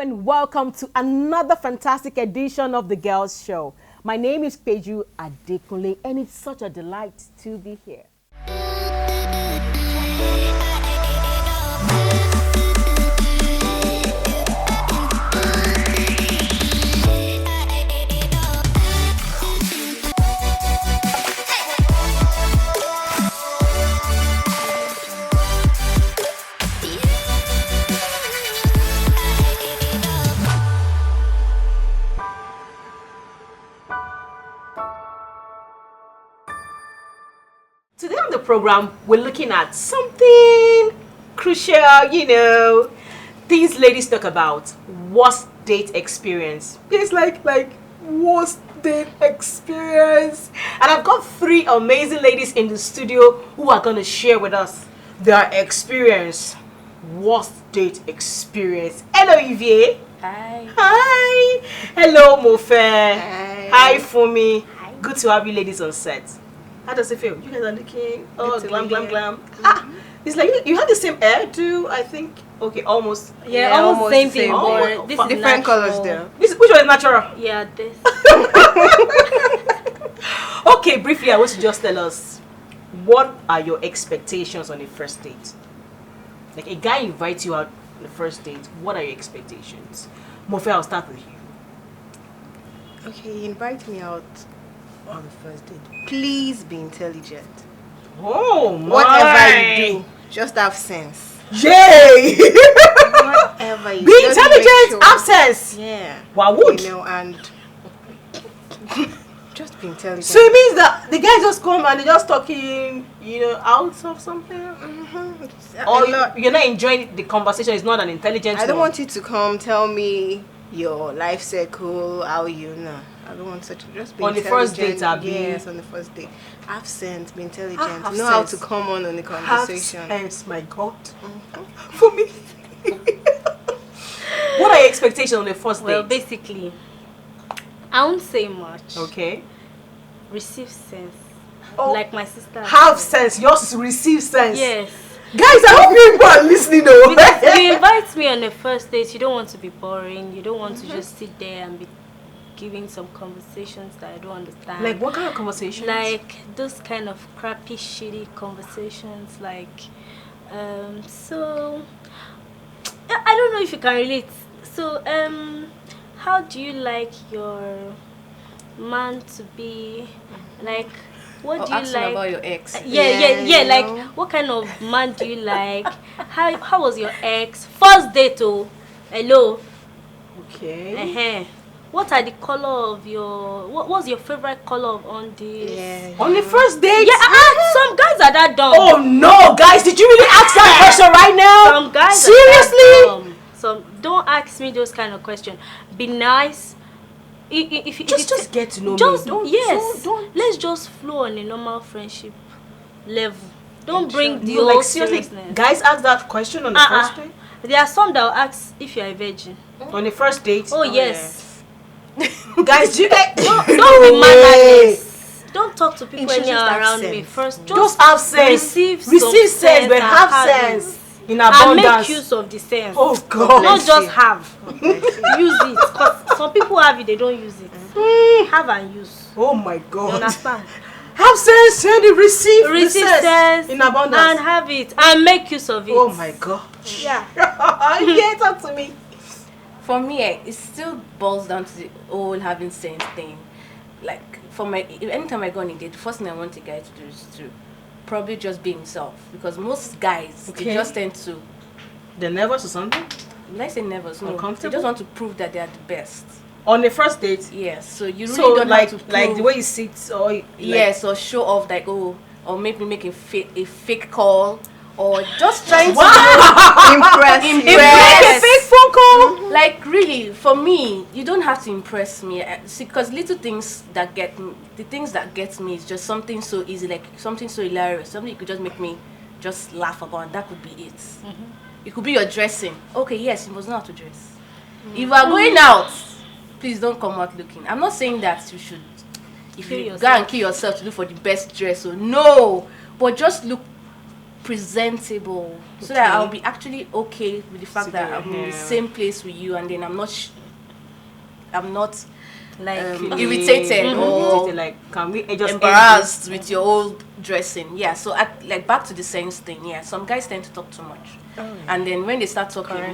and welcome to another fantastic edition of The Girls Show. My name is Peju Adekunle and it's such a delight to be here. Today on the program, we're looking at something crucial, things ladies talk about. Worst date experience. It's like worst date experience. And I've got three amazing ladies in the studio who are going to share with us their experience. Worst date experience. Hello, Yvier. Hi. Hi. Hello, Mofe. Hi. Hi, Fumi. Hi. Good to have you ladies on set. How does it feel? You guys are looking glam. Mm-hmm. It's like you have the same hair too, I think. Okay, almost. Yeah, almost same thing. Oh, This is different natural. colors there. Which one is natural? Yeah, this. Okay, briefly, I want you to just tell us what are your expectations on a first date? Like a guy invites you out on the first date. What are your expectations? Mofe, I'll start with you. Okay, invite me out on the first date. Please be intelligent. Oh my! Whatever you do, just have sense. Yay! Whatever you Be just make intelligent, sure- have sense. Yeah. Wawood. And just be intelligent. So it means that the guys just come and they just talking, out of something? Mm-hmm. Or you're not enjoying the conversation, it's not an intelligent I don't one. want you to come tell me your life circle, how you know. I don't want such. Just be on the intelligent. first date, Abi. Yes, on the first date. Have sense, be intelligent. Have Know how sense. to come on the Have conversation. sense, my God. For me. What are your expectations on the first Well, date? basically, I won't say much. Okay. Receive sense. Oh, Like my sister. have sense. Yours is receive sense. Yes. Guys, I hope you are listening though. Because if you invite me on a first date, you don't want to be boring. You don't want to just sit there and be giving some conversations that I don't understand. Like what kind of conversations? Like those kind of crappy, shitty conversations. So I don't know if you can relate. So how do you like your man to be? Like, what do you asking like about your ex? Yeah. Like, know. what kind of man do you like? How was your ex? First date, oh, hello. Okay. What are the color of your? What was your favorite color on this? Yeah. On the first date? Yeah, some guys are that dumb. Oh no, guys, did you really ask that question right now? Some guys Seriously? are that dumb. Some don't ask me those kind of questions. Be nice. If Just get to know just, me. Don't, yes. don't. Let's just flow on a normal friendship level. Don't bring the No, old like seriously, seriousness. guys ask that question on the first date? There are some that will ask if you are a virgin. On the first date? Oh, yes. Guys, do you guys Don't be mannerless. Don't talk to people Introduce anyhow that around me. sense. First, Just have sense. receive sense, but and have it. sense in And abundance. make use of the sense. Oh God. Not bless just you. have. Use it. Because some people have it, they don't use it. Have and use. Oh my You God. understand? Have sense and receive the Receive sense sense in abundance. and have it and make use of it. Oh my God. Yeah. Yeah, talk to me. For me, it still boils down to the whole having sense thing. Like, anytime I go on a date, the first thing I want a guy to do is to probably just be himself. Because most guys, Okay. they just tend to, They're nervous or something? let's say never, no, they Uncomfortable? just want to prove that they are the best. On the first date? Yes, so you really So don't like have to prove, like the way you sit or yes, or show off like, oh, or maybe make a fake call, or just trying to Impress. Impress. Make a fake phone call. Like, really, for me, you don't have to impress me. See, because little things that get me, the things that get me is just something so easy, like something so hilarious, something you could just make me just laugh about, and that could be it. It could be your dressing. Okay, yes, you must know how to dress. If you are going out, please don't come out looking. I'm not saying that you should, if Kill you go yourself. and kill yourself to look for the best dress, or no, but just look presentable, so that I'll be actually okay with the fact that Together, I'm in the yeah. same place with you, and then I'm not Like irritated or like, can we just embarrassed with your old dressing. Yeah, so like back to the sense thing. Yeah, some guys tend to talk too much, and then when they start talking,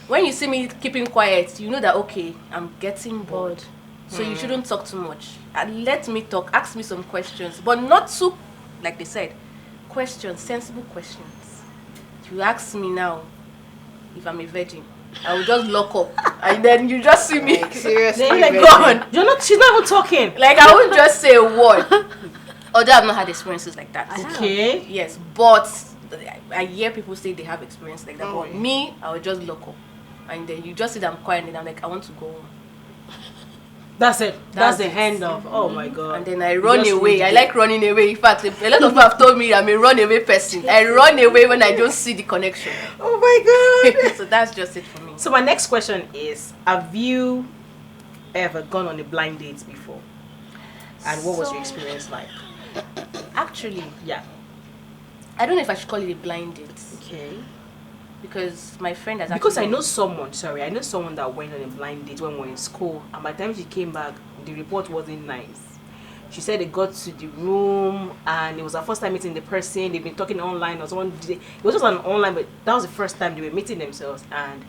when you see me keeping quiet, you know that okay, I'm getting bored. So you shouldn't talk too much. And let me talk. Ask me some questions, but not too, like they said, questions, sensible questions. If you ask me now if I'm a virgin, I will just lock up, and then you just see me Like, seriously, like virgin. gone. She's not even talking. Like I won't just say a word. Although I've not had experiences like that. Okay. Yes, but I hear people say they have experience like that. But me, I will just lock up, and then you just see that I'm quiet, and then I'm like, I want to go home. That's it. That's the it. end of. Oh my God. And then I run Just away. leave I it. like running away. In fact, a lot of people have told me I'm a run away person. I run away when I don't see the connection. Oh my God. So that's just it for me. So my next question is: have you ever gone on a blind date before? And what was your experience like? Actually, Yeah. I don't know if I should call it a blind date, Okay. because my friend has Because I actually- know someone that went on a blind date when we were in school, and by the time she came back, the report wasn't nice. She said they got to the room and it was her first time meeting the person. They've been talking online or someone. It was just an online, but that was the first time they were meeting themselves. And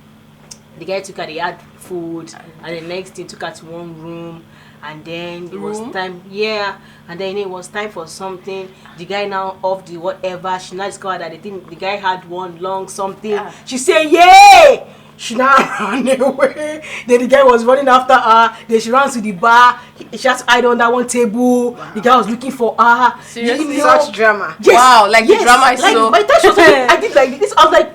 the guy took her. They had food, and the next thing took her to one room, and then it was Room? time. Yeah, and then it was time for something. The guy now off the whatever. She now discovered that the guy had one long something. Ah. She said, "Yay!" She now ran away. Then the guy was running after her. Then she ran to the bar. She had to hide on that one table. Wow. The guy was looking for her. Seriously? You know? Such drama. Yes, Wow, like the yes. drama is like, so- by the time she was like, I did like this. I was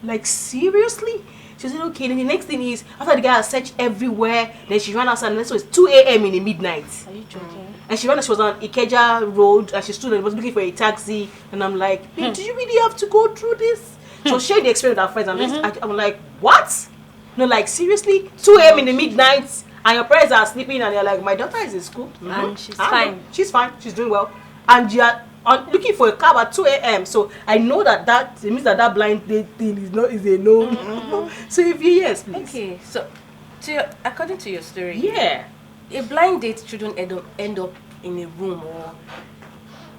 like seriously? She said, okay. Then the next thing is, after the guy had searched everywhere, then she ran outside, and so it's 2 a.m. in the midnight. Are you joking? And she was on Ikeja Road, and she stood and was looking for a taxi. And I'm like, babe, do you really have to go through this? She was sharing the experience with her friends. And I'm like, what? No, like, seriously? 2 a.m. in the midnight, and your parents are sleeping, and you're like, my daughter is in school. And she's I fine. know. She's fine. She's doing well. And you're looking for a cab at 2 a.m. So I know that it means that blind date thing is a no. So if you, yes, please. Okay, so according to your story, Yeah. a blind date shouldn't end up in a room or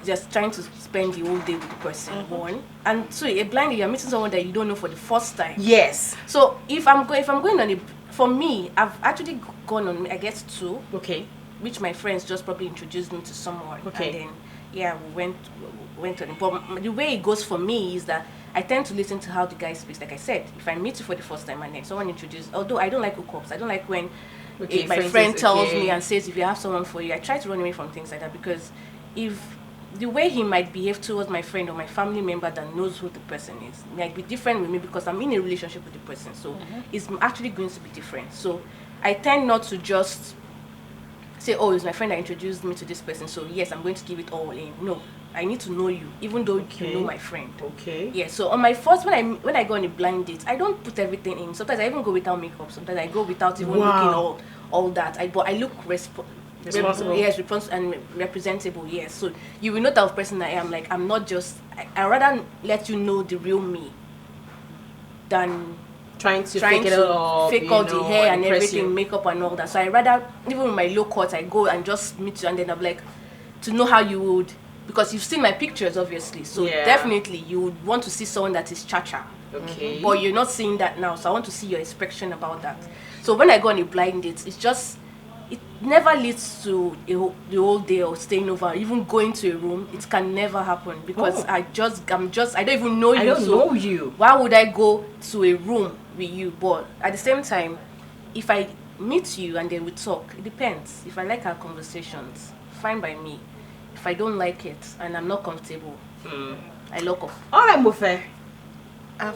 just trying to spend the whole day with the person. One, and two, a blind date, you're meeting someone that you don't know for the first time. Yes. So if I'm going on for me, I've actually gone on, I guess, 2, Okay. which my friends just probably introduced me to someone. Okay. And then we went on it. But the way it goes for me is that I tend to listen to how the guy speaks. Like I said, if I meet you for the first time and then someone introduced, although I don't like hookups, I don't like when Okay, my friends friend is tells okay. me and says if you have someone for you, I try to run away from things like that, because if the way he might behave towards my friend or my family member that knows who the person is might be different with me, because I'm in a relationship with the person, so it's actually going to be different. So I tend not to just say, oh, it's my friend that introduced me to this person, so yes, I'm going to give it all in. No, I need to know you, even though Okay. you know my friend. Okay. Yeah, so on my first, when I go on a blind date, I don't put everything in. Sometimes I even go without makeup. Sometimes I go without even Wow. looking all that. But I look Responsible. Yes, responsible and representable. Yes, so you will know the type of person I am. Like, I'm not just. I rather let you know the real me than Trying to trying fake it up, fake all the hair and impress everything, you. makeup and all that. So I rather, even with my low cut, I go and just meet you, and then I'm like, to know how you would, because you've seen my pictures, obviously. So Yeah. definitely you would want to see someone that is cha-cha. Okay. But you're not seeing that now, so I want to see your expression about that. So when I go on a blind date, it never leads to the whole day or staying over, even going to a room. It can never happen, because Oh. I don't even know you. I don't so know you. why would I go to a room with you? But at the same time, if I meet you and then we talk, it depends. If I like our conversations, fine by me. If I don't like it and I'm not comfortable, I lock up. All right, Mufe.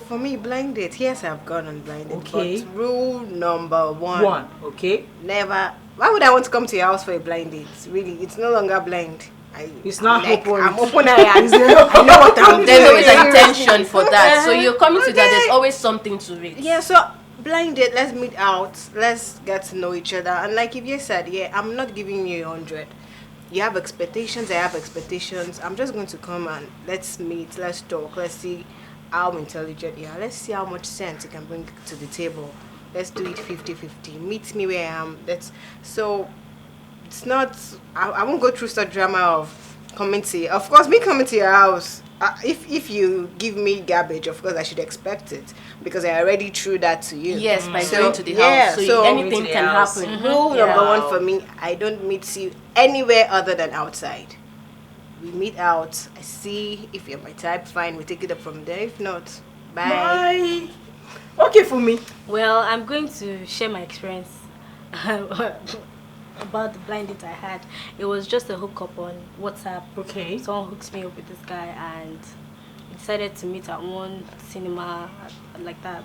For me, blind date. Yes, I've gone on blind date. Okay. But rule number one. Okay. Never. Why would I want to come to your house for a blind date? Really, it's no longer blind. It's not open. I'm open eye. I know what I'm There's always doing. an intention for that. So you're coming to that, there's always something to it. Yeah, so blind date, let's meet out, let's get to know each other. And like if you said, yeah, I'm not giving you 100. you have expectations, I have expectations. I'm just going to come and let's meet, let's talk, let's see how intelligent you are. Let's see how much sense you can bring to the table. Let's do it 50-50. Meet me where I am. So it's not, I won't go through such drama of coming to, of course, me coming to your house. If you give me garbage, of course I should expect it because I already threw that to you. Yes, by going to the house, so anything can happen. Rule number one for me: I don't meet you anywhere other than outside. We meet out. I see if you're my type. Fine, we take it up from there. If not, bye. Okay for me. Well, I'm going to share my experience about the blind date I had. It was just a hookup on WhatsApp. Okay. Someone hooks me up with this guy and we decided to meet at one cinema like that.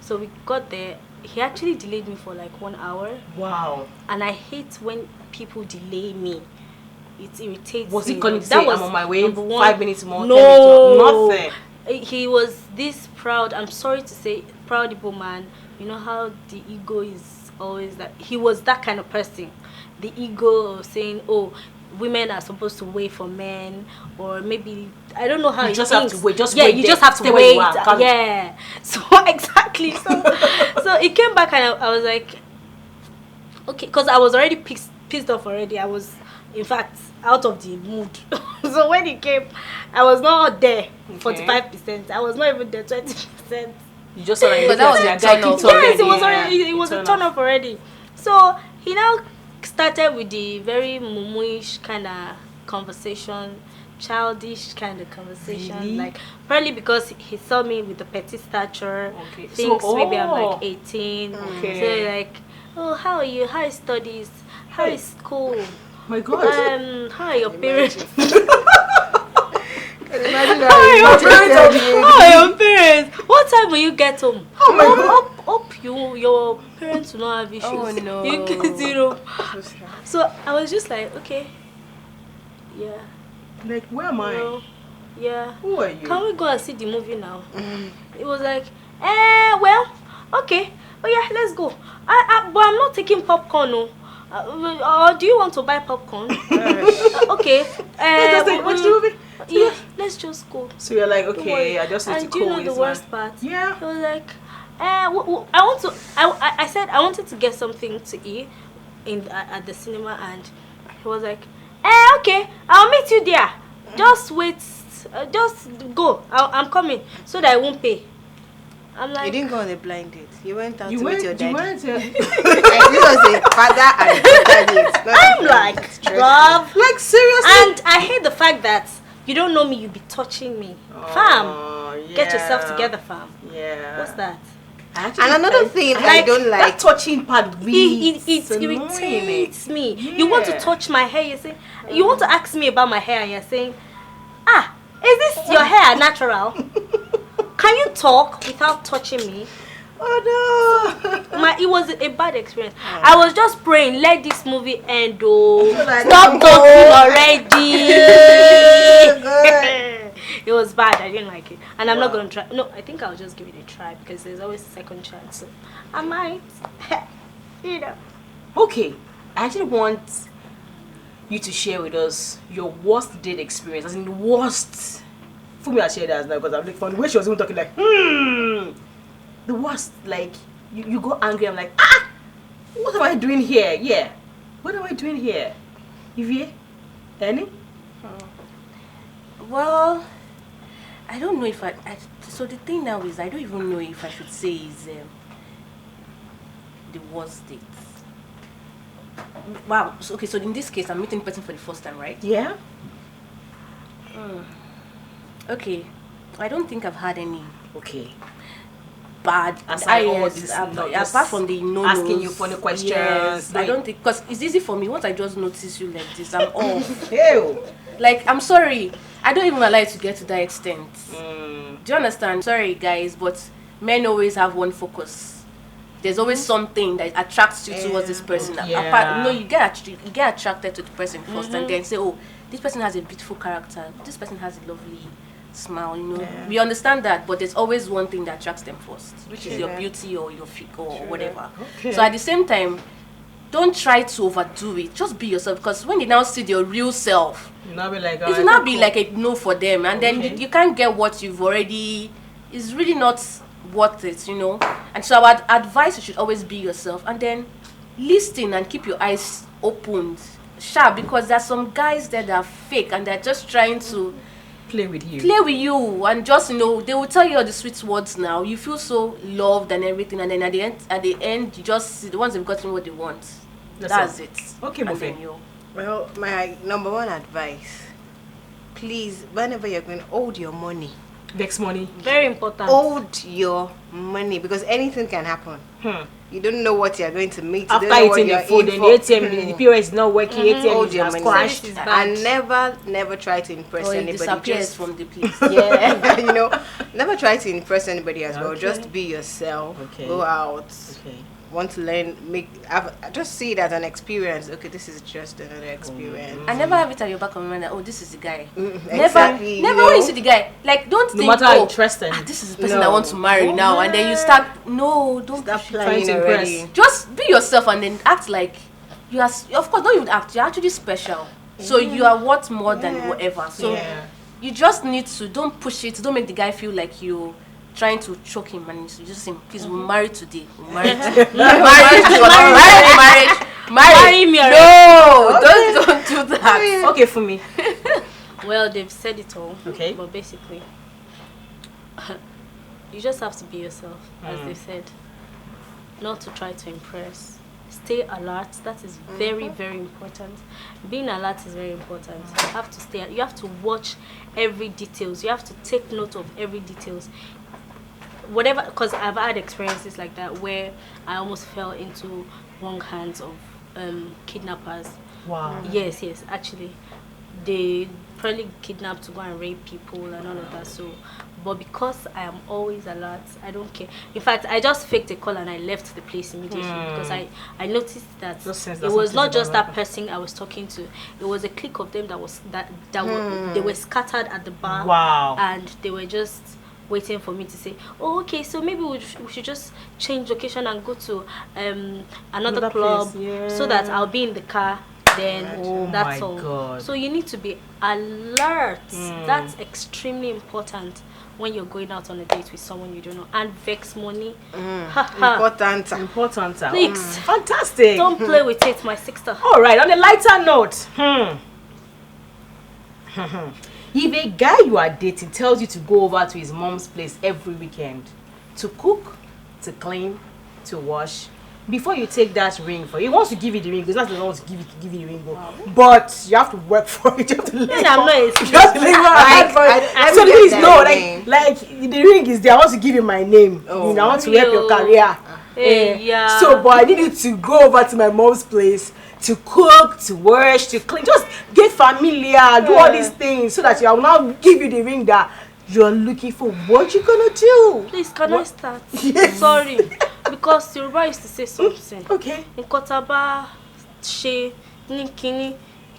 So we got there. He actually delayed me for like 1 hour. Wow. And I hate when people delay me. It irritates Was me. he calling to That say, was I'm on my way, number one. 5 minutes more, 10 No. minutes more? Nothing. He was this proud, I'm sorry to say, proud Igbo man. You know how the ego is always that. He was that kind of person. The ego of saying, oh, women are supposed to wait for men, or maybe, I don't know how You he just thinks. have to wait, just yeah, wait you there, just have stay to where wait. you are, can't- Yeah. So, exactly. So he came back and I was like, okay, because I was already pissed off already. I was, in fact, out of the mood. So when he came, I was not there 45%. I was not even there 20%. You just saw that. But that was their a guy turn off. kicked already. Yes, it was Yeah. already. It was a turn off already. So he now started with the very mumuish kind of conversation, childish kind of conversation. Really? Like probably because he saw me with the petite stature. Okay. Thinks So, maybe I'm oh. like 18. Okay. So like, oh, how are you? How is studies? How Hey. is school? My God. How are your parents? Imagine How are your parents? What time will you get home? Oh my God. Hope your parents will not have issues. Oh, no. You get. So I was just like, okay, yeah, Like, where am I? no, yeah. Who are you? Can we go and see the movie now? It was like, well, okay. Oh yeah, let's go. But I'm not taking popcorn, no. Or do you want to buy popcorn? Okay. What's the movie? Yeah, let's just go. So you're like, Don't okay, worry. I just need to And do you call know the this worst man. part? Yeah. He was like, I want to. I said I wanted to get something to eat at the cinema, and he was like, okay, I'll meet you there. Just wait, just go. I'm coming, so that I won't pay. I'm like, You didn't go on a blind date. You went out You to meet went, your you daddy. went Like, this was a father and daughter date. not I'm a like, stressful. love. like, seriously? And I hate the fact that you don't know me, you be touching me. Fam, Oh, get yourself yeah. together, fam. Yeah. What's that? And another thing I don't that like. touching part really It annoying. irritates me. You want to Yeah. touch my hair, you want to ask me about my hair, and you're saying, is this your hair natural? Can you talk without touching me? Oh no. It was a bad experience. I was just praying, let this movie end. Oh, like, stop talking already. God. It was bad. I didn't like it, and I'm not Wow. gonna try. No, I think I'll just give it a try because there's always a second chance. So I might, you know. Okay, I actually want you to share with us your worst date experience. As in the worst. For me, I share that now because I'm like, from the way she was even talking, like, the worst. Like, you go angry. I'm like, what am I doing here? Yeah, what am I doing here? Ivy, Annie? Well, I don't know if so the thing now is I don't even know if I should say is the worst date. Wow. So, okay, so in this case, I'm meeting the person for the first time, right? Yeah. Okay. I don't think I've had any Okay. bad Aside all yes, this, apart from the no asking you funny questions. Yes, I like- don't think because it's easy for me once I just notice you like this, I'm off. Ew. Like, I'm sorry, I don't even allow it to get to that extent. Mm. Do you understand? Sorry, guys, but men always have one focus. There's always something that attracts you towards this person. Yeah. Apart, you get attracted to the person 1st and then say, oh, this person has a beautiful character. This person has a lovely smile. You know, Yeah. we understand that, but there's always one thing that attracts them first, which is your Yeah. beauty or your figure or whatever. Okay. So at the same time, don't try to overdo it. Just be yourself, because when they now see your real self, You now be like, it will not be like a no for them, and then you can't get what you've already. It's really not worth it, you know. And so our advice, you should always be yourself, and then listen and keep your eyes opened, sharp, because there's some guys there that are fake and they're just trying to play with you, and just, you know, they will tell you all the sweet words. Now you feel so loved and everything, and then at the end you just see the ones they've gotten what they want. That's it. Okay, Mofe. Well, my number one advice, please, whenever you're going, hold your money. Vex money. Very important. Hold your money, because anything can happen. You don't know what you're going to meet. After you don't know eating the what food, you're and in the for. ATM, the POS is not working, ATM Hold is your just money. crashed. This is bad. And never try to impress Or it anybody. disappears Just from the place. yeah, you know, never try to impress anybody as well. Okay. Just be yourself. Okay. Go out. Okay. Want to learn, just see it as an experience. Okay, this is just another experience. I never have it at your back of my mind that, oh, this is the guy. Exactly, Never you when you know. see the guy, like, don't No think, matter how oh, interesting. this is the person No. I want to marry now, and then you start, no, don't Stop push it. playing to already. impress. Just be yourself and then act like you are. Of course, don't even act. You're actually special. So you are worth more than whatever. So Yeah. you just need to, don't push it. Don't make the guy feel like you trying to choke him, and you just say, please, we'll marry today. We'll marry today. Marry me already. No, don't do that. Okay, for me. Well, they've said it all. Okay. But basically, you just have to be yourself, as they said. Not to try to impress. Stay alert. That is very, very important. Being alert is very important. You have to stay. You have to watch every details. You have to take note of every details. Whatever, because I've had experiences like that where I almost fell into wrong hands of kidnappers. Wow. Yes, actually, they probably kidnapped to go and rape people and all of that. So, but because I am always alert, I don't care. In fact, I just faked a call and I left the place immediately because I noticed that it was not just that person I was talking to. It was a clique of them that was they were scattered at the bar. Wow. And they were just waiting for me to say, oh, okay, so maybe we should just change location and go to another club place, so that I'll be in the car. Then that's my all. God. So you need to be alert. That's extremely important when you're going out on a date with someone you don't know. And vex money. Important. Important. Please. Fantastic. Don't play with it, my sister. All right, on a lighter note. If a guy you are dating tells you to go over to his mom's place every weekend to cook, to clean, to wash, before you take that ring for, he wants to give you the ring. It's not that he wants to give you the ring, but you have to work for it. You have to labor. I'm not a You have to labor hard for it. So please no, like the ring is there. I want to give you my name. You know, I want to help your career. Yeah. So, but I need you to go over to my mom's place to cook, to wash, to clean. Just get familiar, do all these things so that I will now give you the ring that you're looking for. What you gonna do? Please, can I start? Yes. Sorry. Because Yoruba used to say something. Okay. Nkotaba she nikini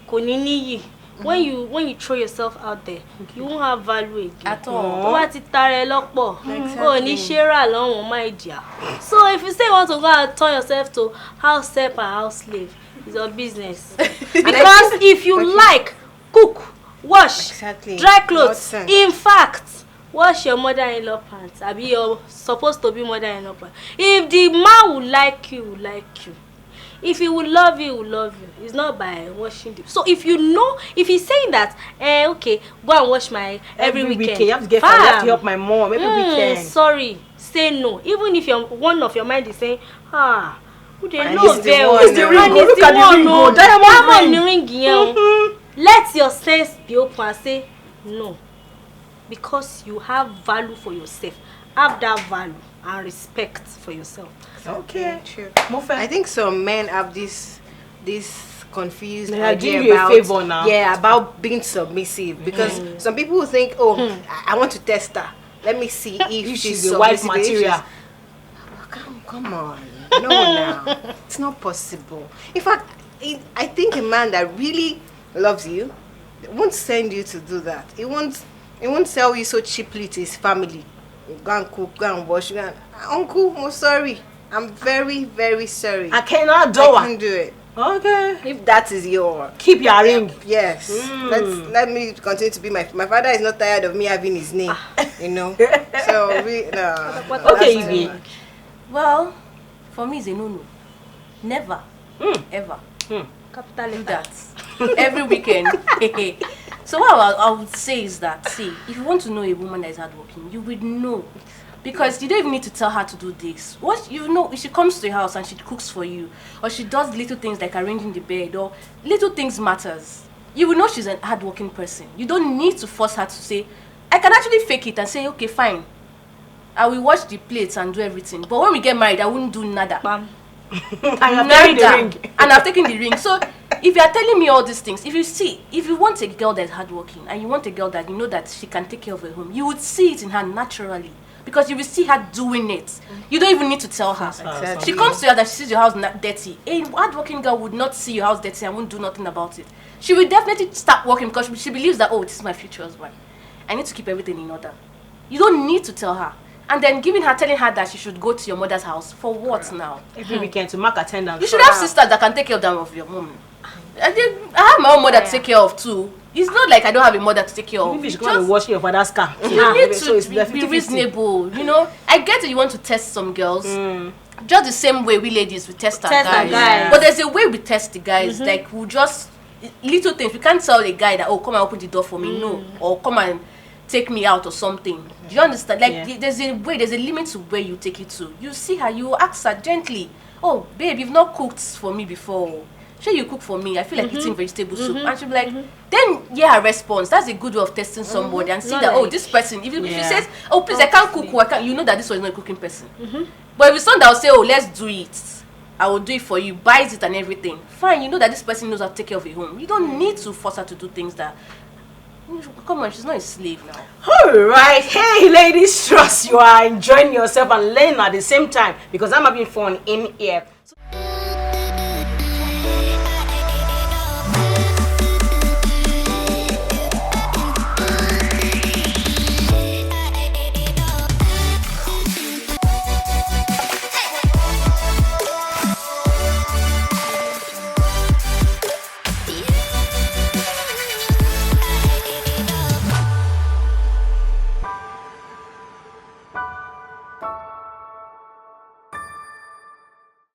koniniyi. When you throw yourself out there, you won't have value again. At all. Tó bá ti tara ẹ lọ́pọ̀, o ní ṣera lọ́wọ́n my dear. So if you say you want to go and turn yourself to house help and house slave, it's your business. Because if you like, cook, wash, dry clothes. In fact, wash your mother-in-law pants. Abi you're supposed to be mother-in-law pants. If the man will like you, If he will love you, he will love you. It's not by washing the. So if you know, if he's saying that, okay, go and wash my every weekend. You have to get fine. You have to help my mom every weekend. Sorry, say no. Even if one of your mind is saying, who they And know it's the very one, well. It's the ring, look at the ring, No, diamond ring. ring. Let your sense be open and say no, because you have value for yourself. Have that value and respect for yourself. Okay. True. I I think some men have this confused They are idea doing you a about favor now. about being submissive, because some people will think, I want to test her. Let me see if she's the wife submissive. material. Come on, no, now it's not possible. In fact, I think a man that really loves you won't send you to do that. He won't sell you so cheaply to his family. Go and cook, go and wash, uncle, I'm sorry. I'm very, very sorry. I cannot do I can't it. do it. Okay. If that is your Keep your ring. yes, let me continue to be my father is not tired of me having his name, you know. So we no. Okay, that's too Evie. much. Well, for me, it's a no-no. Never, ever Capital do letter. that. Every weekend. So what I would say is that, see, if you want to know a woman that is hardworking, you would know. Because you don't even need to tell her to do this. What you know, if she comes to your house and she cooks for you, or she does little things like arranging the bed, or little things matters, you will know she's a hardworking person. You don't need to force her to say, I can actually fake it and say, okay, fine. I will wash the plates and do everything. But when we get married, I wouldn't do nada. Bam. And I'm carrying the ring. And I've taken the ring. So if you are telling me all these things, if you want a girl that's hardworking and you want a girl that you know that she can take care of her home, you would see it in her naturally. Because you will see her doing it. You don't even need to tell her. Exactly. She comes to you that she sees your house dirty. A hardworking girl would not see your house dirty and won't do nothing about it. She will definitely start working because she believes that, oh, this is my future husband. I need to keep everything in order. You don't need to tell her. And then telling her that she should go to your mother's house. For what now? Every weekend to mark attendance. You should have sisters that can take care of your mom. I have my own mother to take care of too. It's not like I don't have a mother to take care of. Maybe you should come and wash your father's car. You need So it's to the be 50-50. reasonable, you know. I get that you want to test some girls, just the same way we ladies we test our Test our guys. guys. But there's a way we test the guys. Like we just little things. We can't tell a guy that, oh, come and open the door for me, no, or come and take me out or something. Do you understand? Like there's a limit to where you take it to. You see her, you ask her gently, oh babe, you've not cooked for me before. Sure, you cook for me. I feel like eating vegetable soup. And she'll be like, then her response. That's a good way of testing somebody and see Not that, oh, like- this person, if she Yeah. says, oh, please, I can't cook, I can't, you know that this one is not a cooking person. But if it's someone that will say, oh, let's do it, I will do it for you, buys it and everything, fine, you know that this person knows how to take care of your home. You don't need to force her to do things that, come on, she's not a slave now. Alright, hey ladies, trust you are enjoying yourself and learning at the same time because I'm having fun in here.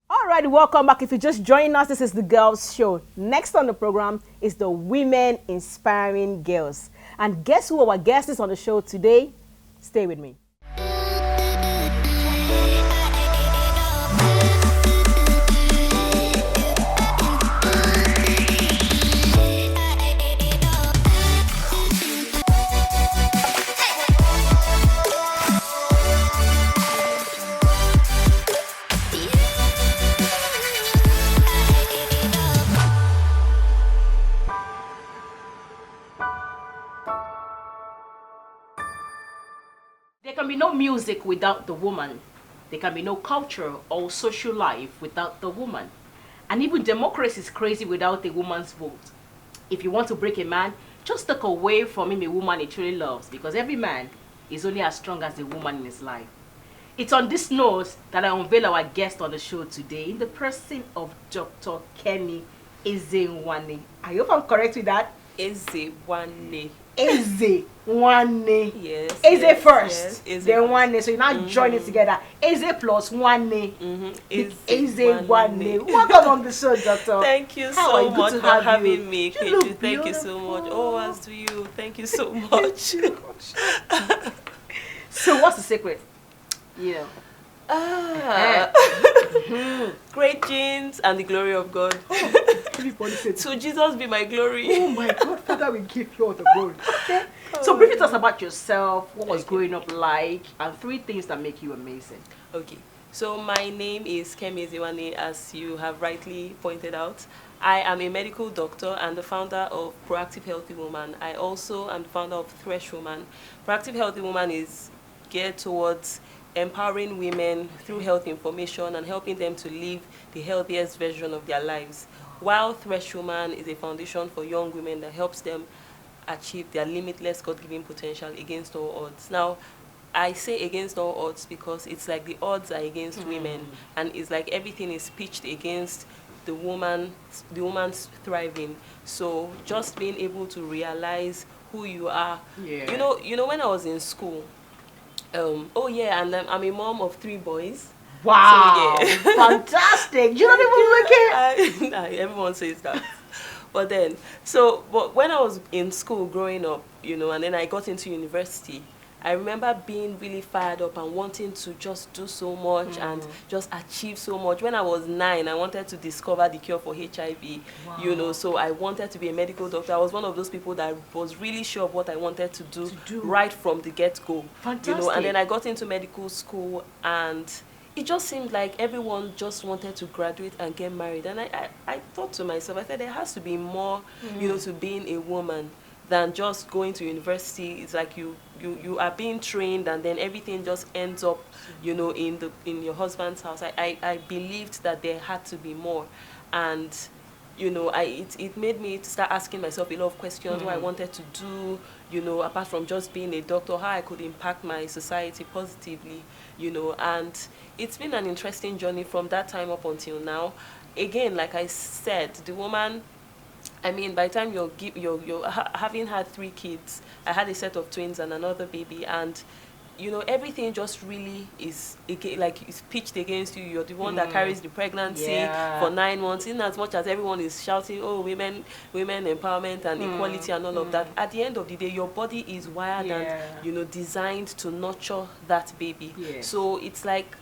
Alright, welcome back. If you just joined us, this is the Girls Show. Next on the program is the Women Inspiring Girls. And guess who our guest is on the show today? Stay with me. There can be no music without the woman. There can be no culture or social life without the woman. And even democracy is crazy without a woman's vote. If you want to break a man, just take away from him a woman he truly loves, because every man is only as strong as the woman in his life. It's on this note that I unveil our guest on the show today in the person of Dr. Kenny Ezewane. I hope I'm correct with that. Ezewane. Ezewane. Yes. Eze yes, first, yes, Eze then first. one. So you now join it together. Eze plus one. Ezewane. Welcome on the show, Doctor. Thank you How are so you? Good much to for have having you. me, You Keju. look Thank you so much. beautiful. Oh, as to you. Thank you so much. So what's the secret? Yeah. Great genes and the glory of God. Everybody said, To Jesus be my glory. oh my God, Father, we give you all the glory. Okay. So briefly tell us about yourself, what was growing up like, and 3 things that make you amazing. Okay, so my name is Kemi Ezewane, as you have rightly pointed out. I am a medical doctor and the founder of Proactive Healthy Woman. I also am the founder of Thresh Woman. Proactive Healthy Woman is geared towards empowering women through health information and helping them to live the healthiest version of their lives. While Thresh Woman is a foundation for young women that helps them achieve their limitless God-given potential against all odds. Now, I say against all odds because it's like the odds are against women, and it's like everything is pitched against the woman's thriving. So just being able to realize who you are. Yeah. You know when I was in school, oh yeah, and I'm a mom of 3 boys. Wow. So, yeah. Fantastic. You don't even look it. Everyone says that. But then, but when I was in school growing up, and then I got into university, I remember being really fired up and wanting to just do so much and just achieve so much. When I was 9, I wanted to discover the cure for HIV, so I wanted to be a medical doctor. I was one of those people that was really sure of what I wanted to do, right from the get-go. Fantastic. And then I got into medical school, and it just seemed like everyone just wanted to graduate and get married. And I thought to myself, I said, there has to be more, to being a woman than just going to university. It's like you are being trained, and then everything just ends up, in your husband's house. I believed that there had to be more. And it made me start asking myself a lot of questions, what I wanted to do, apart from just being a doctor, how I could impact my society positively, and it's been an interesting journey from that time up until now. Again, like I said, the woman, I mean, by the time you're having had 3 kids, I had a set of twins and another baby, and everything just really is like it's pitched against you. You're the one that carries the pregnancy for 9 months. In as much as everyone is shouting, "Oh, women empowerment and equality and all of that," at the end of the day, your body is wired and designed to nurture that baby. So it's like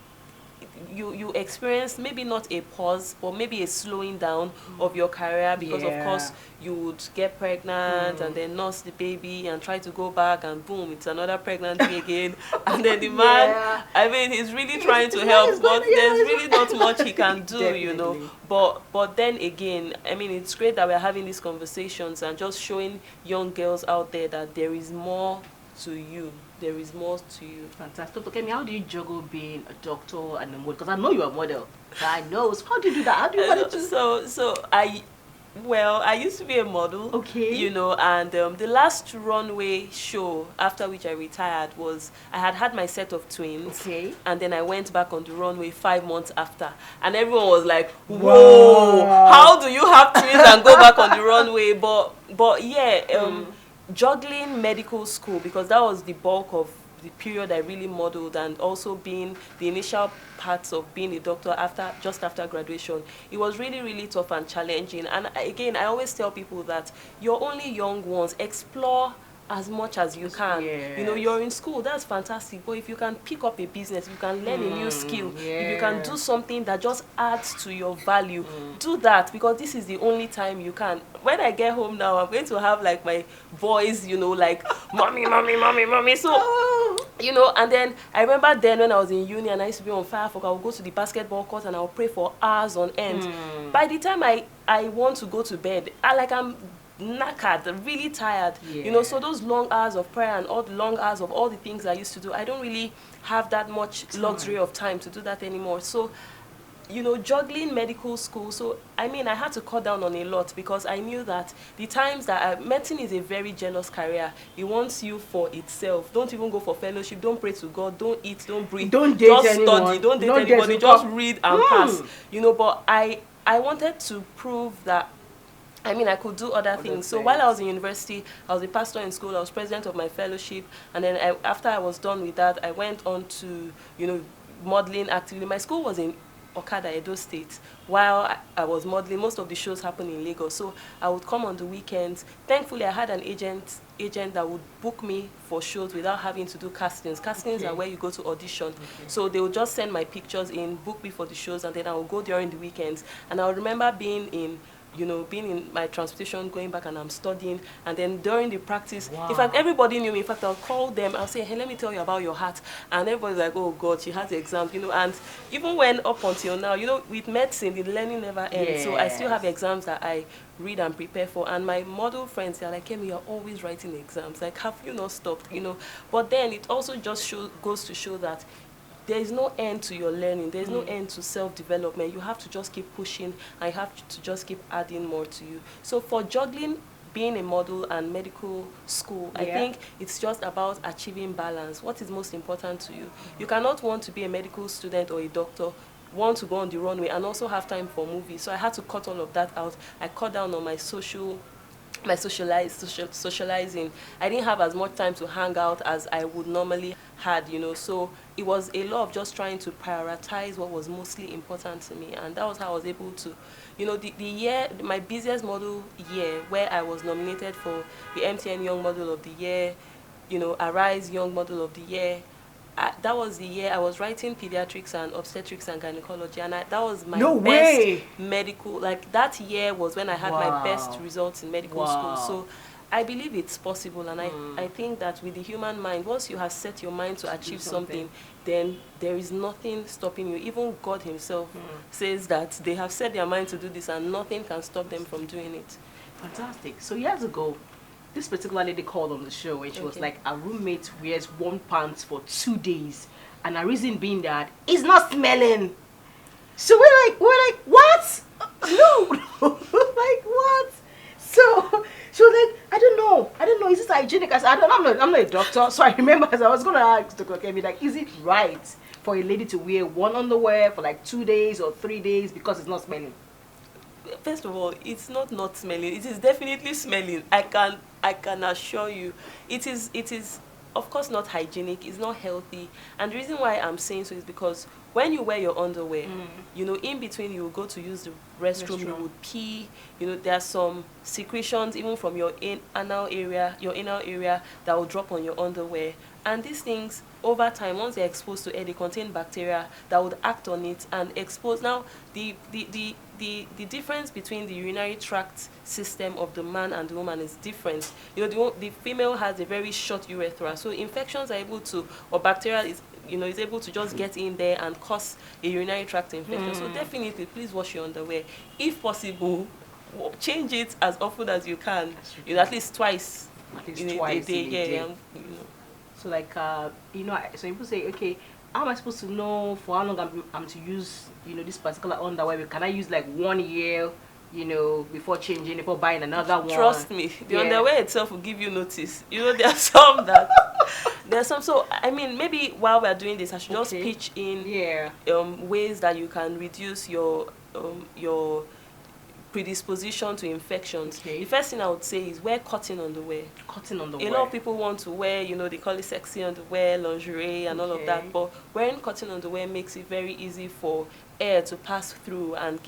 you experience maybe not a pause, but maybe a slowing down of your career, because of course you would get pregnant and then nurse the baby and try to go back, and boom, it's another pregnancy again. And then the man, I mean, he's really trying to help, but there's really not much he can do. But then again, I mean, it's great that we're having these conversations and just showing young girls out there that there is more to you. There is more to you. Fantastic. Dr. Kemi, how do you juggle being a doctor and a model? Because I know you're a model. I know. So how do you do that? How do you manage to... I used to be a model. Okay. And the last runway show after which I retired was, I had my set of twins. Okay. And then I went back on the runway 5 months after. And everyone was like, whoa, how do you have twins and go back on the runway? But yeah, juggling medical school, because that was the bulk of the period I really modeled, and also being the initial parts of being a doctor just after graduation. It was really, really tough and challenging. And again, I always tell people that you're only young ones. Explore as much as you can. You're in school, that's fantastic, but if you can pick up a business, you can learn a new skill, if you can do something that just adds to your value, do that, because this is the only time you can. When I get home now, I'm going to have like my boys, like mommy, so and then I remember then when I was in uni and I used to be on fire, I would go to the basketball court and I would pray for hours on end. By the time I want to go to bed, I'm knackered, really tired, so those long hours of prayer and all the long hours of all the things I used to do, I don't really have that much luxury of time to do that anymore. So juggling medical school, so I mean, I had to cut down on a lot, because I knew that the times that medicine is a very jealous career. It wants you for itself. Don't even go for fellowship, don't pray to God, don't eat, don't breathe, don't date just anyone, study, don't date anybody, just read and pass. But I wanted to prove that, I mean, I could do other things. So while I was in university, I was a pastor in school, I was president of my fellowship, and then after I was done with that, I went on to, modeling actively. My school was in Okada, Edo State. While I was modeling, most of the shows happened in Lagos, so I would come on the weekends. Thankfully, I had an agent that would book me for shows without having to do castings. Castings are where you go to audition. So they would just send my pictures in, book me for the shows, and then I would go during the weekends. And I remember being in my transportation, going back, and I'm studying, and then during the practice, in fact, everybody knew me. In fact, I'll call them, I'll say, hey, let me tell you about your heart, and everybody's like, oh God, she has the exams, and even when up until now, with medicine, the learning never ends. So I still have exams that I read and prepare for, and my model friends, they're like, Kemi, you're always writing exams, like, have you not stopped, but then it also just goes to show that there is no end to your learning. There is no end to self-development. You have to just keep pushing, and you have to just keep adding more to you. So for juggling being a model and medical school, I Yeah. think it's just about achieving balance. What is most important to you? You cannot want to be a medical student or a doctor, want to go on the runway and also have time for movies. So I had to cut all of that out. I cut down on socializing. I didn't have as much time to hang out as I would normally had, so it was a lot of just trying to prioritize what was mostly important to me, and that was how I was able to, the year, my busiest model year, where I was nominated for the MTN Young Model of the Year, Arise Young Model of the Year. That was the year I was writing pediatrics and obstetrics and gynecology, and that was my No best way. medical. Like that year was when I had my best Wow. results in medical Wow. school. So I believe it's possible, and I think that with the human mind, once you have set your mind to achieve something, then there is nothing stopping you. Even God Himself says that they have set their mind to do this, and nothing can stop them from doing it. Fantastic. So years ago, this particular lady called on the show and she was like, a roommate wears one pants for 2 days, and her reason being that it's not smelling. So we're like, what? No, like what? So she was like, I don't know. Is this hygienic? I said, I'm not a doctor. So I remember as I was gonna ask Dr. Kemi, like, is it right for a lady to wear one underwear for like 2 days or 3 days because it's not smelling? First of all, it's not smelling. It is definitely smelling. I can assure you. It is of course not hygienic. It's not healthy. And the reason why I'm saying so is because when you wear your underwear, in between you will go to use the restroom, you would pee, there are some secretions even from your anal area, that will drop on your underwear. And these things, over time, once they're exposed to air, they contain bacteria that would act on it and expose. Now, the difference between the urinary tract system of the man and the woman is different. The female has a very short urethra, so infections are able to, or bacteria is able to just get in there and cause a urinary tract infection. So definitely, please wash your underwear. If possible, change it as often as you can. At least twice. At least in a twice day. in a Yeah, day. yeah. So like, so people say, okay, how am I supposed to know for how long I'm to use, this particular underwear? Can I use like 1 year, before changing, before buying another one? Trust me, the underwear itself will give you notice. There are some that, so I mean, maybe while we're doing this, I should just pitch in ways that you can reduce your predisposition to infections. The first thing I would say is wear cotton underwear. Cotton underwear. A lot of people want to wear, they call it sexy underwear, lingerie, and all of that. But wearing cotton underwear makes it very easy for air to pass through and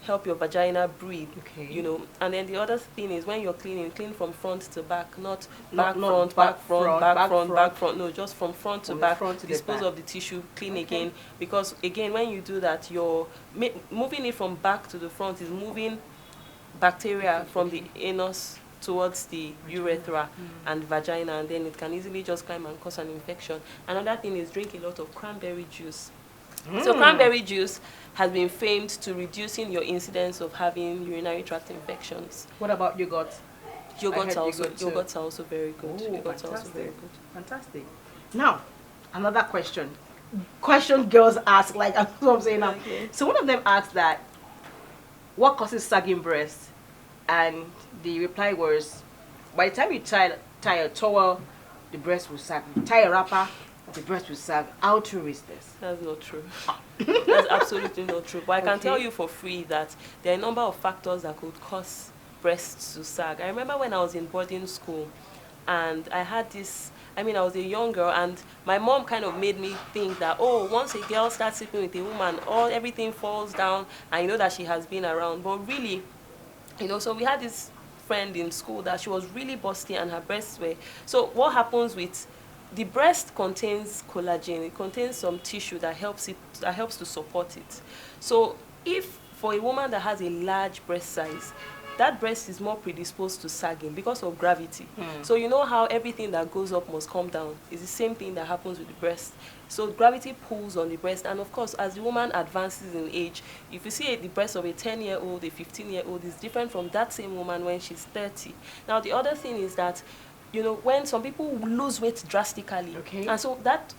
help your vagina breathe. And then the other thing is when you're cleaning, clean from front to back, not back front. No, just from front to back. Dispose of the tissue, clean again. Because again, when you do that, you're moving it from back to the front is moving bacteria from the anus towards the urethra and vagina, and then it can easily just climb and cause an infection. Another thing is drink a lot of cranberry juice. So cranberry juice has been famed to reducing your incidence of having urinary tract infections. What about yogurt? Yogurts are also very good. Yogurts are also very good. Fantastic. Now, another question. Question girls ask, like that's what I'm saying now. Okay. So one of them asked that, what causes sagging breasts? And the reply was, by the time you tie a towel, the breast will sag. Tie a wrapper, the breast will sag. How true is this? That's not true. That's absolutely not true. But I can tell you for free that there are a number of factors that could cause breasts to sag. I remember when I was in boarding school and I had this, I was a young girl, and my mom kind of made me think that, once a girl starts sleeping with a woman, everything falls down, and you know that she has been around. But really, so we had this friend in school that she was really busty and her breasts were. So what happens with the breast contains collagen. It contains some tissue that helps to support it. So if for a woman that has a large breast size, that breast is more predisposed to sagging because of gravity. So you know how everything that goes up must come down. It's the same thing that happens with the breast. So gravity pulls on the breast, and of course, as the woman advances in age, if you see the breast of a 10-year-old, a 15-year-old is different from that same woman when she's 30. Now the other thing is that, when some people lose weight drastically, and so that,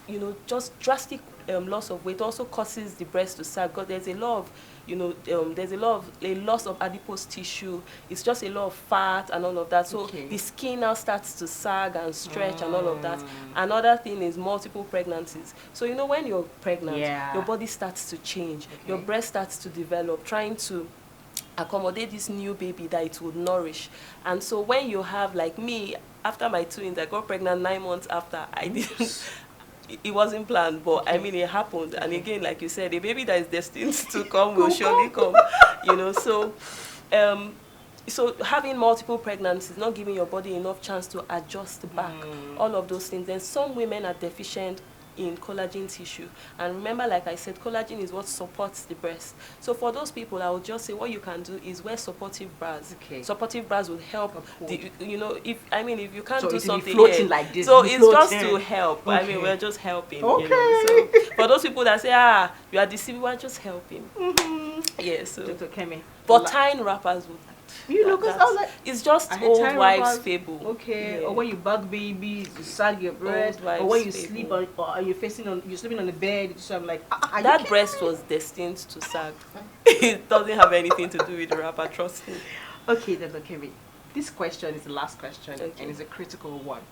just drastic loss of weight also causes the breast to sag, because there's a lot of there's a loss of adipose tissue. It's just a lot of fat and all of that. So Okay. the skin now starts to sag and stretch and all of that. Another thing is multiple pregnancies. So when you're pregnant, Yeah. your body starts to change. Okay. Your breast starts to develop, trying to accommodate this new baby that it would nourish. And so when you have, like me, after my twins, I got pregnant 9 months after. I didn't. It wasn't planned, but I mean, it happened. And again, like you said, a baby that is destined to come will surely come. So having multiple pregnancies, not giving your body enough chance to adjust back, all of those things. Then some women are deficient in collagen tissue. And remember, like I said, collagen is what supports the breast. So for those people, I would just say what you can do is wear supportive bras. Okay. Supportive bras will help. If you can't So do it will be something floating here, like this, so be it's just floating. to help. Okay. We're just helping. Okay. So for those people that say, you are deceiving, we're just helping. Yeah. So, Dr. Kemi. but tying wrappers would. Because I was like, it's just I had old time wives' wrappers. fable. Okay. Yeah. Or when you bug babies, you sag your breast, wives' or when you fable. sleep or you're sleeping on the bed, you sort of like That breast was destined to sag. It doesn't have anything to do with the wrapper, trust me. Okay, Dr. Kemi. This question is the last question, Okay. and it's a critical one.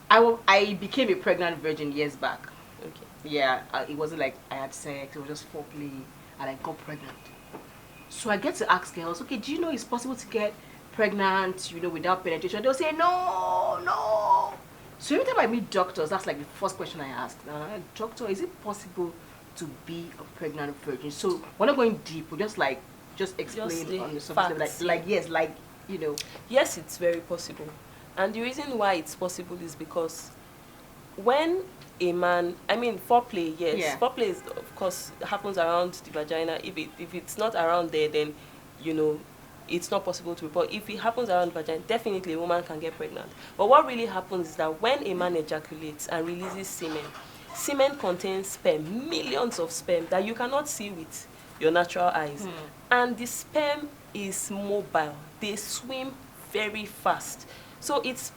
I became a pregnant virgin years back. Okay. Yeah, it wasn't like I had sex, it was just foreplay, and I got pregnant. So I get to ask girls, okay, do you know it's possible to get pregnant, without penetration? They'll say, no. So every time I meet doctors, that's like the first question I ask. Doctor, is it possible to be a pregnant virgin? So we're not going deep, we're just explain the on the surface. facts, Yes, Yes, it's very possible. And the reason why it's possible is because when a man, foreplay, yes. Yeah. Foreplay is, of course, happens around the vagina. If it's not around there, then, it's not possible to. But if it happens around the vagina, definitely a woman can get pregnant. But what really happens is that when a man ejaculates and releases semen contains sperm, millions of sperm that you cannot see with your natural eyes. And the sperm is mobile. They swim very fast. So it's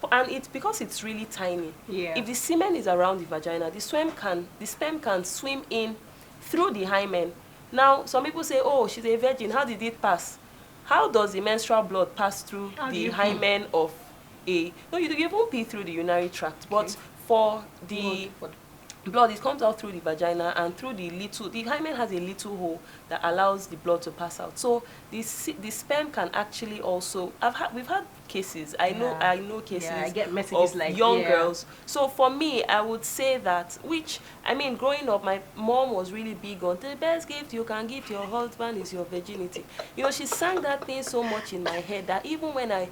because it's really tiny. Yeah. If the semen is around the vagina, the sperm can swim in through the hymen. Now, some people say, oh, she's a virgin. How did it pass? How does the menstrual blood pass through the hymen of a... No, you even pee through the urinary tract. But for the blood, it comes out through the vagina and through the hymen has a little hole that allows the blood to pass out. So the sperm can actually also... We've had cases. I know cases I get messages of like young girls. So for me, I would say that, growing up, my mom was really big on the best gift you can give to your husband is your virginity. She sang that thing so much in my head that even when I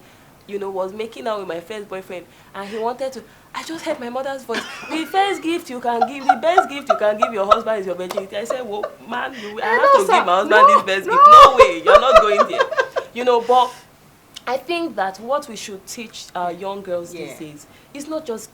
was making out with my first boyfriend and he wanted to, I just heard my mother's voice. The best gift you can give, the best gift you can give your husband is your virginity. I said, well, man, I have to give my husband this best gift. No way, you're not going there. But I think that what we should teach our young girls these days is not just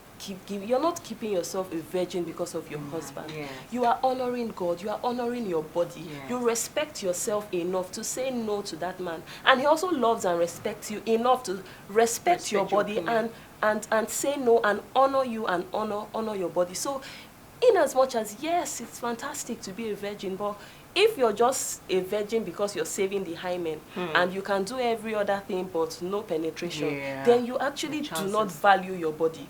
you're not keeping yourself a virgin because of your husband. Yes. You are honoring God. You are honoring your body. Yes. You respect yourself enough to say no to that man. And he also loves and respects you enough to respect your body and say no and honor you and honor your body. So in as much as, yes, it's fantastic to be a virgin, but if you're just a virgin because you're saving the hymen and you can do every other thing but no penetration, then you actually do not value your body.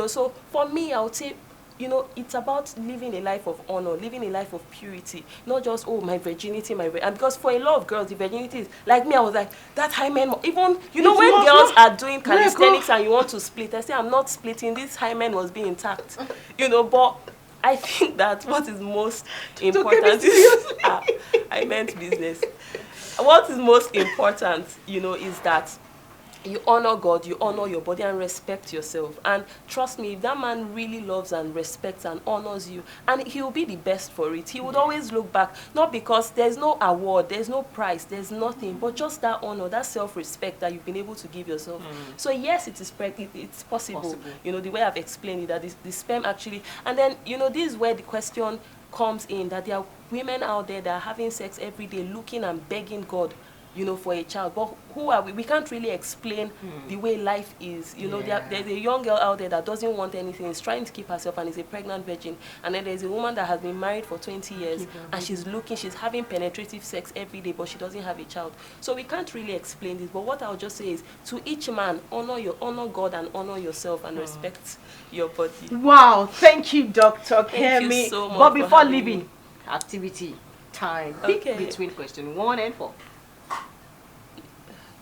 So for me, I would say, it's about living a life of honor, living a life of purity, not just, oh, my virginity, and because for a lot of girls, the virginity is, like me, I was like, that hymen, even, when girls are doing calisthenics and you want to split, I say, I'm not splitting, this hymen must be intact, but I think that what is most important is, I meant business. What is most important, is that you honor God, you honor your body and respect yourself. And trust me, if that man really loves and respects and honors you, and he will be the best for it. He would always look back, not because there's no award, there's no prize, there's nothing, but just that honor, that self-respect that you've been able to give yourself. So yes, it's possible. The way I've explained it, that the sperm actually, and then, this is where the question comes in, that there are women out there that are having sex every day, looking and begging God for a child. But who are we? We can't really explain the way life is. There's a young girl out there that doesn't want anything, is trying to keep herself, and is a pregnant virgin. And then there's a woman that has been married for 20 years, and she's having penetrative sex every day, but she doesn't have a child. So we can't really explain this. But what I'll just say is, to each man, honor God and honor yourself and respect your body. Wow, thank you, Dr. Kemi. Thank you so much. But for before having leaving, me. activity time. Okay. Pick between question 1 and 4.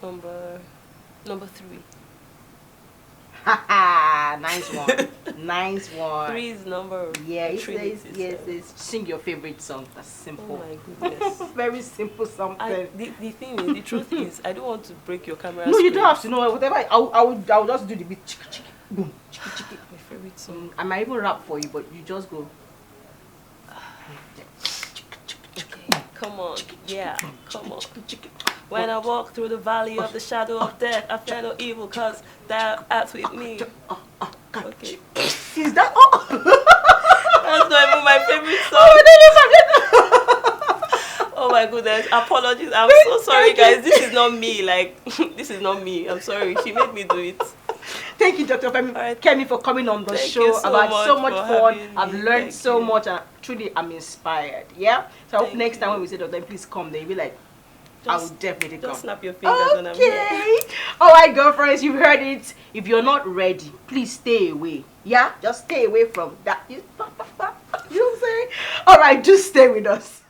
Number 3. Haha, nice one. Nice one. 3 is number. Yeah, Trinity, yes. Sing your favorite song. That's simple. Oh my goodness. Very simple something. The thing is, the truth is, I don't want to break your camera. No, you screen. don't have to know whatever. I'll just do the beat. Chiki, chiki, boom. Chiki, chiki. My favorite song. I might even rap for you, but you just go. Okay, come on. Yeah, come on. When I walk through the valley of the shadow of death, I fear no evil, cause thou art with me. Okay. Is that all? That's not even my favorite song. Oh my goodness. Apologies. I'm so sorry, guys. This is not me. This is not me. I'm sorry. She made me do it. Thank you, Dr. Femi, Alright. Kemi, for coming on the Thank show. you so I've had much so much for fun. having I've me. learned Thank so you. much, and truly I'm inspired. Yeah? So I hope Thank next time you. when we say, Dr. Femi, please come, then you'll be like, I will definitely come. Just snap your fingers when I'm here. Okay. Alright, girlfriends, you've heard it. If you're not ready, please stay away. Yeah? Just stay away from that. You know what I'm saying? Alright, just stay with us.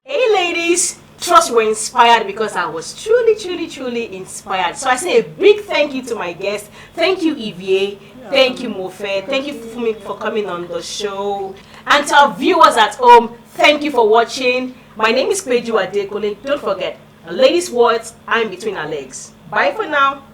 Hey ladies, trust you were inspired, because I was truly inspired. So I say a big thank you to my guests. Thank you, Evie. Thank you, Mofe. Thank you, Fumi, for coming on the show. And to our viewers at home, thank you for watching. My name is Peju Adekole. Don't forget, a lady's words are in between her legs. Bye for now.